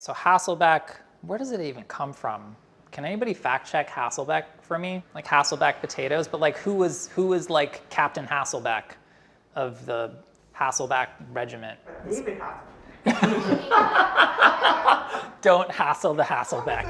So Hasselback, where does it even come from? Can anybody fact check Hasselback for me? Like Hasselback potatoes, but like who was like Captain Hasselback of the Hasselback regiment? David Hasselback. Don't hassle the Hasselback.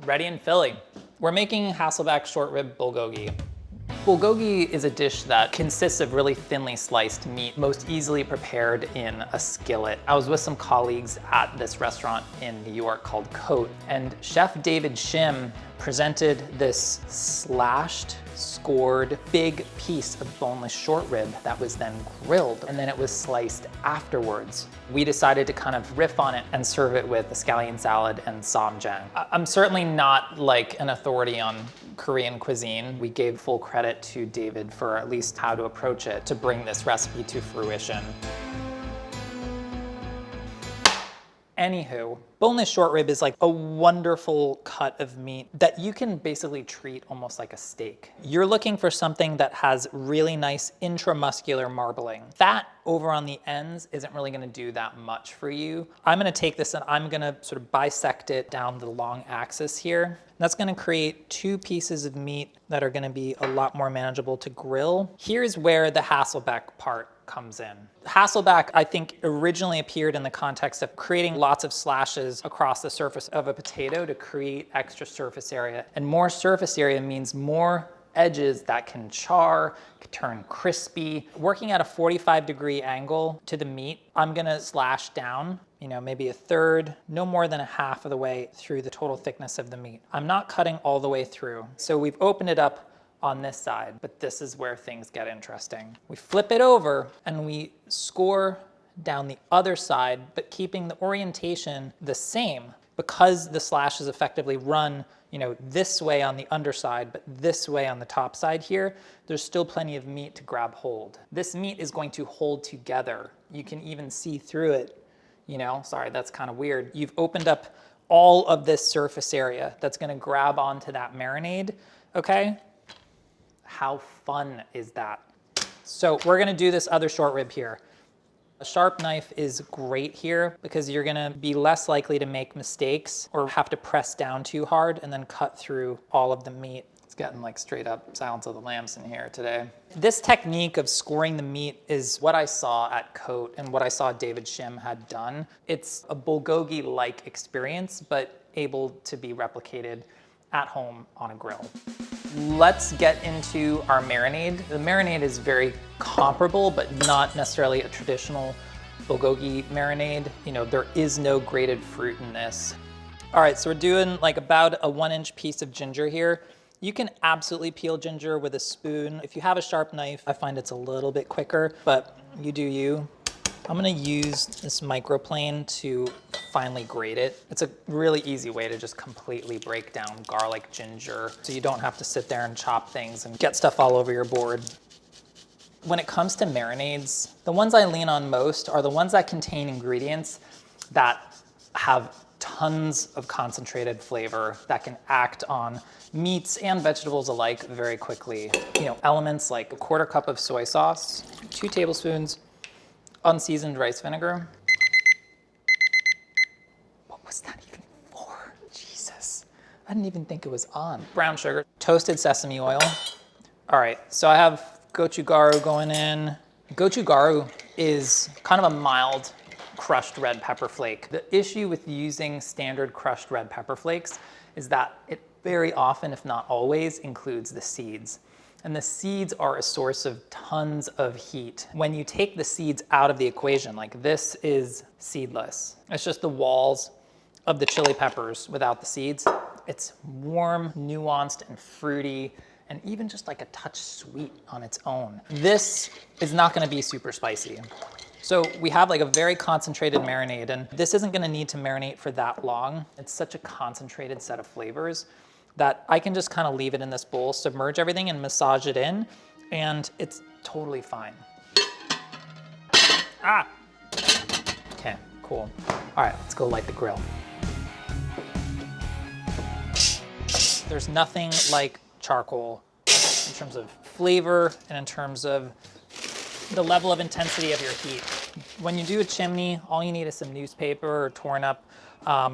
Ready in Philly. We're making Hasselback short rib bulgogi. Bulgogi is a dish that consists of really thinly sliced meat, most easily prepared in a skillet. I was with some colleagues at this restaurant in New York called Cote, and Chef David Shim presented this slashed, scored, big piece of boneless short rib that was then grilled, and then it was sliced afterwards. We decided to kind of riff on it and serve it with a scallion salad and ssamjang. I'm certainly not like an authority on Korean cuisine. We gave full credit to David for at least how to approach it to bring this recipe to fruition. Anywho, boneless short rib is like a wonderful cut of meat that you can basically treat almost like a steak. You're looking for something that has really nice intramuscular marbling. Fat over on the ends isn't really gonna do that much for you. I'm gonna take this and I'm gonna sort of bisect it down the long axis here. That's gonna create two pieces of meat that are gonna be a lot more manageable to grill. Here's where the Hasselback part comes in. Hasselback, I think, originally appeared in the context of creating lots of slashes across the surface of a potato to create extra surface area. And more surface area means more edges that can char, can turn crispy. Working at a 45-degree angle to the meat, I'm gonna slash down, maybe a third, no more than a half of the way through the total thickness of the meat. I'm not cutting all the way through. So we've opened it up on this side, but this is where things get interesting. We flip it over and we score down the other side, but keeping the orientation the same because the slashes effectively run, this way on the underside, but this way on the top side here. There's still plenty of meat to grab hold. This meat is going to hold together. You can even see through it, sorry, that's kind of weird. You've opened up all of this surface area that's gonna grab onto that marinade, okay? How fun is that? So we're gonna do this other short rib here. A sharp knife is great here because you're gonna be less likely to make mistakes or have to press down too hard and then cut through all of the meat. It's getting like straight up Silence of the Lambs in here today. This technique of scoring the meat is what I saw at Cote and what I saw David Shim had done. It's a bulgogi-like experience, but able to be replicated at home on a grill. Let's get into our marinade. The marinade is very comparable, but not necessarily a traditional bulgogi marinade. There is no grated fruit in this. All right, so we're doing like about a 1-inch piece of ginger here. You can absolutely peel ginger with a spoon. If you have a sharp knife, I find it's a little bit quicker, but you do you. I'm gonna use this microplane to finely grate it. It's a really easy way to just completely break down garlic, ginger, so you don't have to sit there and chop things and get stuff all over your board. When it comes to marinades, the ones I lean on most are the ones that contain ingredients that have tons of concentrated flavor that can act on meats and vegetables alike very quickly. Elements like a 1/4 cup of soy sauce, 2 tablespoons unseasoned rice vinegar. What was that even for? Jesus, I didn't even think it was on. Brown sugar, toasted sesame oil. All right, so I have gochugaru going in. Gochugaru is kind of a mild crushed red pepper flake. The issue with using standard crushed red pepper flakes is that it very often, if not always, includes the seeds. And the seeds are a source of tons of heat. When you take the seeds out of the equation, like this is seedless. It's just the walls of the chili peppers without the seeds. It's warm, nuanced, and fruity, and even just like a touch sweet on its own. This is not gonna be super spicy. So we have like a very concentrated marinade, and this isn't gonna need to marinate for that long. It's such a concentrated set of flavors that I can just kind of leave it in this bowl, submerge everything and massage it in, and it's totally fine. Okay, cool. All right, let's go light the grill. There's nothing like charcoal in terms of flavor and in terms of the level of intensity of your heat. When you do a chimney, all you need is some newspaper or torn up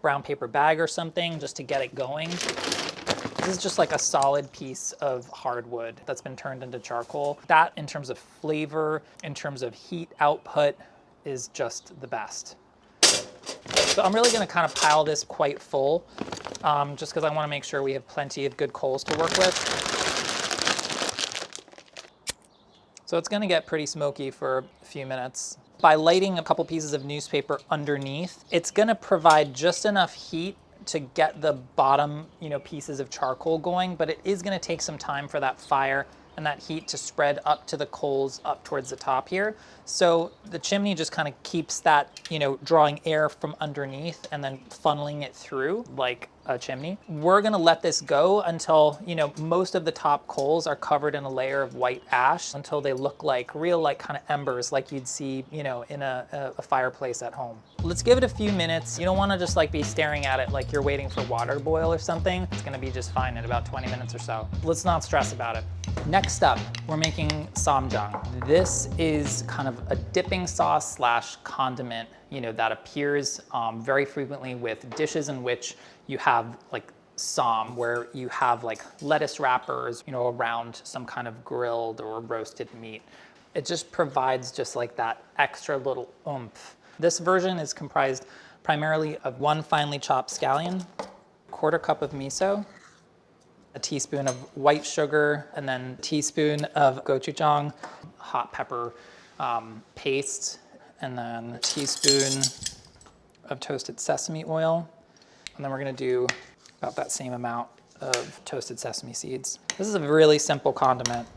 brown paper bag or something just to get it going. This is just like a solid piece of hardwood that's been turned into charcoal. That, in terms of flavor, in terms of heat output, is just the best. So I'm really gonna kind of pile this quite full, just because I wanna make sure we have plenty of good coals to work with. So it's gonna get pretty smoky for a few minutes. By lighting a couple pieces of newspaper underneath, it's gonna provide just enough heat to get the bottom, pieces of charcoal going, but it is gonna take some time for that fire and that heat to spread up to the coals up towards the top here. So the chimney just kind of keeps that, drawing air from underneath and then funneling it through like a chimney. We're gonna let this go until, most of the top coals are covered in a layer of white ash until they look like real, like kind of embers like you'd see, in a fireplace at home. Let's give it a few minutes. You don't wanna just like be staring at it like you're waiting for water to boil or something. It's gonna be just fine in about 20 minutes or so. Let's not stress about it. Next up, we're making ssamjang. This is kind of a dipping sauce slash condiment, that appears very frequently with dishes in which you have like sam, where you have like lettuce wrappers, around some kind of grilled or roasted meat. It just provides just like that extra little oomph. This version is comprised primarily of 1 finely chopped scallion, 1/4 cup of miso, a teaspoon of white sugar, and then a teaspoon of gochujang, hot pepper paste, and then a teaspoon of toasted sesame oil. And then we're gonna do about that same amount of toasted sesame seeds. This is a really simple condiment.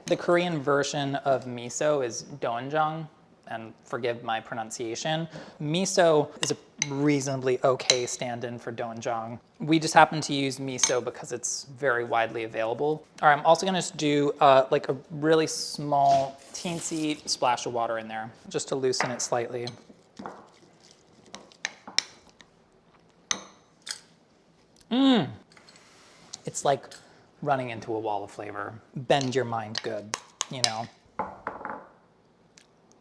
The Korean version of miso is doenjang, and forgive my pronunciation. Miso is a reasonably okay stand-in for doenjang. We just happen to use miso because it's very widely available. All right, I'm also gonna do like a really small, teensy splash of water in there, just to loosen it slightly. It's like running into a wall of flavor. Bend your mind good,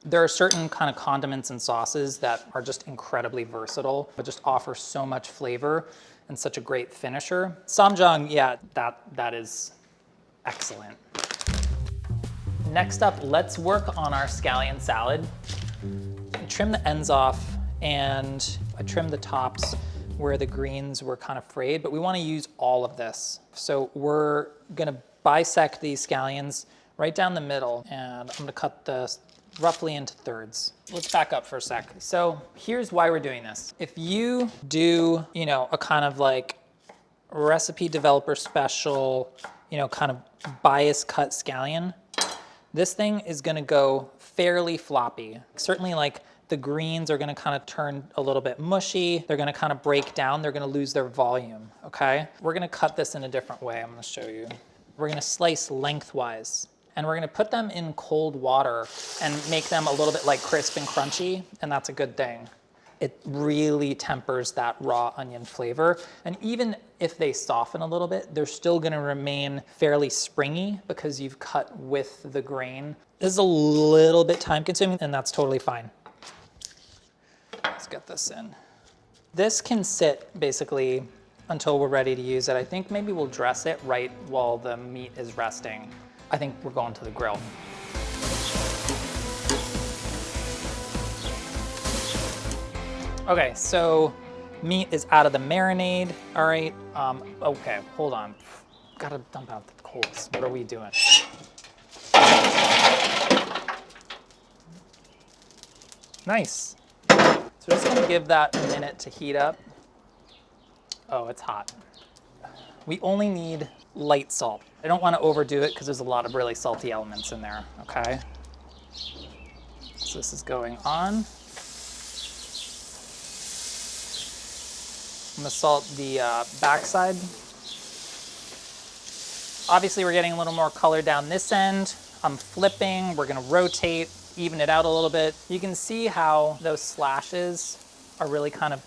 There are certain kind of condiments and sauces that are just incredibly versatile, but just offer so much flavor and such a great finisher. Ssamjang, yeah, that is excellent. Next up, let's work on our scallion salad. I trim the ends off and I trim the tops where the greens were kind of frayed, but we want to use all of this. So we're gonna bisect these scallions right down the middle, and I'm gonna cut this roughly into thirds. Let's back up for a sec. So here's why we're doing this. If you do, a kind of like recipe developer special, kind of bias cut scallion, this thing is gonna go fairly floppy. Certainly like the greens are gonna kind of turn a little bit mushy. They're gonna kind of break down. They're gonna lose their volume, okay? We're gonna cut this in a different way. I'm gonna show you. We're gonna slice lengthwise, and we're gonna put them in cold water and make them a little bit like crisp and crunchy, and that's a good thing. It really tempers that raw onion flavor. And even if they soften a little bit, they're still gonna remain fairly springy because you've cut with the grain. This is a little bit time consuming, and that's totally fine. Let's get this in. This can sit basically until we're ready to use it. I think maybe we'll dress it right while the meat is resting. I think we're going to the grill. Okay, so meat is out of the marinade. All right, okay, hold on. Gotta dump out the coals. What are we doing? Nice. So just gonna give that a minute to heat up. Oh, it's hot. We only need light salt. I don't wanna overdo it because there's a lot of really salty elements in there, okay? So this is going on. I'm gonna salt the backside. Obviously we're getting a little more color down this end. I'm flipping, we're gonna rotate, even it out a little bit. You can see how those slashes are really kind of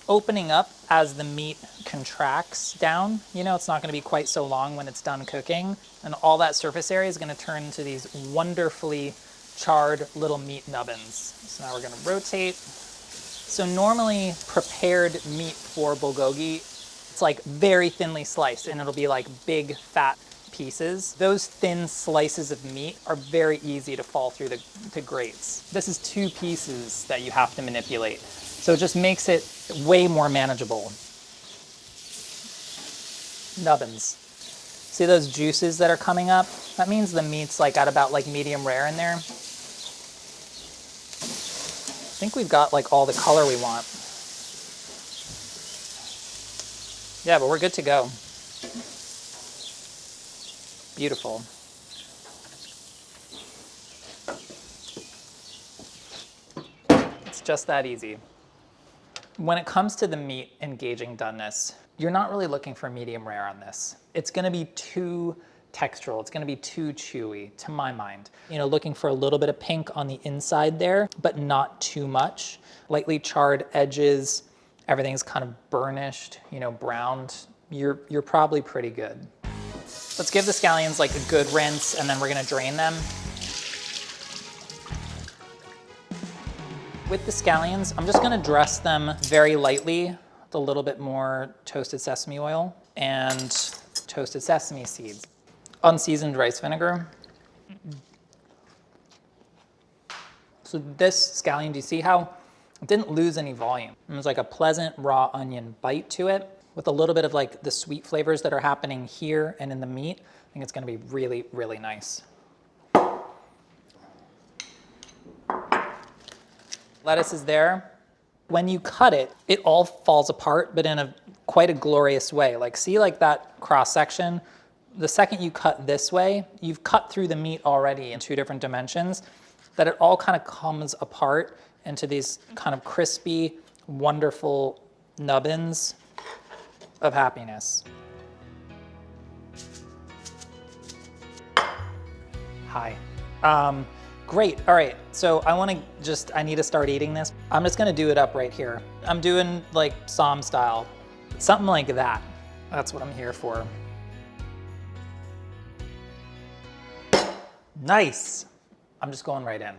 opening up as the meat contracts down. You know, it's not gonna be quite so long when it's done cooking, and all that surface area is gonna turn into these wonderfully charred little meat nubbins. So now we're gonna rotate. So normally prepared meat for bulgogi, it's like very thinly sliced and it'll be like big fat pieces. Those thin slices of meat are very easy to fall through the grates. This is 2 pieces that you have to manipulate. So it just makes it way more manageable. Nubbins. See those juices that are coming up? That means the meat's like at about like medium rare in there. I think we've got like all the color we want. Yeah, but we're good to go. Beautiful. It's just that easy. When it comes to the meat engaging doneness, you're not really looking for medium rare on this. It's gonna be too textural, it's gonna be too chewy, to my mind. You know, looking for a little bit of pink on the inside there, but not too much. Lightly charred edges, everything's kind of burnished, you know, browned. You're probably pretty good. Let's give the scallions like a good rinse and then we're gonna drain them. With the scallions, I'm just gonna dress them very lightly with a little bit more toasted sesame oil and toasted sesame seeds. Unseasoned rice vinegar. So this scallion, do you see how it didn't lose any volume? It was like a pleasant raw onion bite to it with a little bit of like the sweet flavors that are happening here and in the meat. I think it's gonna be really, really nice. Lettuce is there. When you cut it, it all falls apart, but in quite a glorious way. Like see like that cross section? The second you cut this way, you've cut through the meat already in 2 different dimensions, that it all kind of comes apart into these kind of crispy, wonderful nubbins of happiness. Hi. Great, all right, so I need to start eating this. I'm just gonna do it up right here. I'm doing like Som style, something like that. That's what I'm here for. Nice. I'm just going right in.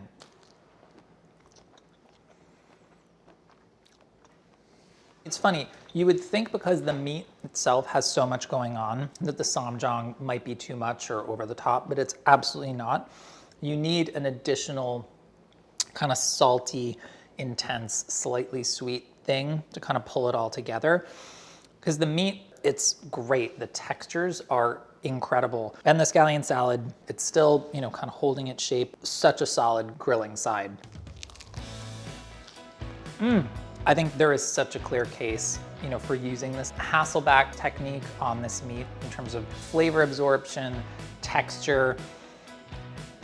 It's funny, you would think because the meat itself has so much going on that the ssamjang might be too much or over the top, but it's absolutely not. You need an additional kind of salty, intense, slightly sweet thing to kind of pull it all together. Because the meat, it's great. The textures are incredible. And the scallion salad, it's still, you know, kind of holding its shape. Such a solid grilling side. I think there is such a clear case, you know, for using this Hasselback technique on this meat in terms of flavor absorption, texture.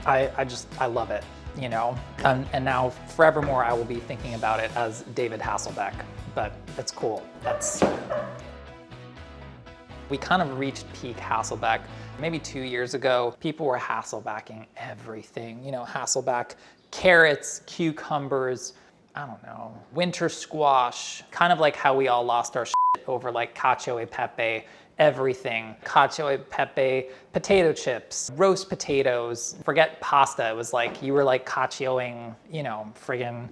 I love it, you know, and now forevermore I will be thinking about it as David Hasselback, but it's cool. We kind of reached peak Hasselback maybe 2 years ago. People were Hasselbacking everything, you know, Hasselback carrots, cucumbers, I don't know, winter squash, kind of like how we all lost our shit over like cacio e pepe, everything. Cacio e pepe, potato chips, roast potatoes, forget pasta. It was like, you were like cacioing, you know, friggin'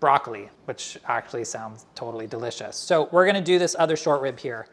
broccoli, which actually sounds totally delicious. So we're gonna do this other short rib here.